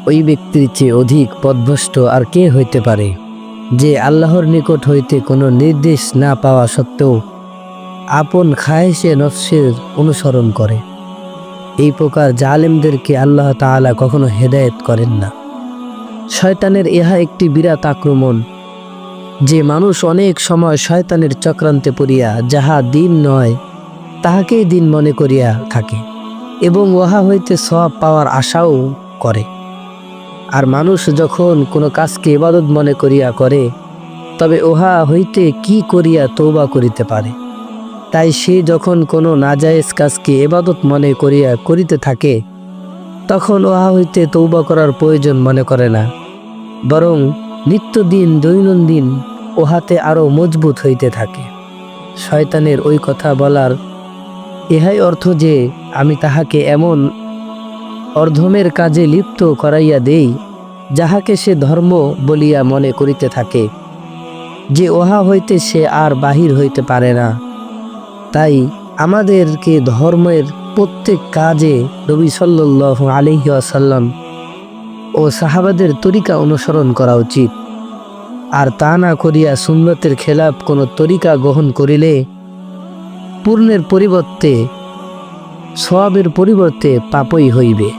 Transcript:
ওই ব্যক্তির চেয়ে অধিক পথভ্রষ্ট আর কে হইতে পারে, যে আল্লাহর নিকট হইতে কোনো নির্দেশ না পাওয়া সত্ত্বেও আপন খায়েশে নফসের অনুসরণ করে। এই প্রকার জালেমদেরকে আল্লাহ তাআলা কখনো হেদায়েত করেন না। শয়তানের ইহা একটি বিরাট আক্রমণ, যে মানুষ অনেক সময় শয়তানের চক্রান্তে পড়িয়া যাহা দিন নয় তাহাকেই দিন মনে করিয়া থাকে এবং উহা হইতে সওয়াব পাওয়ার আশাও করে। আর মানুষ যখন কোনো কাজকে ইবাদত মনে করিয়া করে, তবে উহা হইতে কি করিয়া তওবা করিতে পারে। তাই সে যখন কোনো নাজায়েজ কাজকে ইবাদত মনে করিয়া করিতে থাকে, তখন উহা হইতে তওবা করার প্রয়োজন মনে করে না, বরং নিত্যদিন দৈনন্দিন উহাতে আরও মজবুত হইতে থাকে। শয়তানের ওই কথা বলার ইহাই অর্থ যে আমি তাহাকে এমন অর্ধমের কাজে লিপ্ত করাইয়া দেই, যাহাকে সে ধর্ম বলিয়া মনে করিতে থাকে, যে উহা হইতে সে আর বাহির হইতে পারে না। তাই আমাদেরকে ধর্মের প্রত্যেক কাজে নবী সাল্লাল্লাহু আলাইহি ওয়াসাল্লাম ও সাহাবাদের তরিকা অনুসরণ করা উচিত। আর তা না করিয়া সুন্নতের খেলাফ কোনো তরিকা গ্রহণ করিলে পূর্ণের পরিবর্তে সওয়াবের পরিবর্তে পাপই হইবে।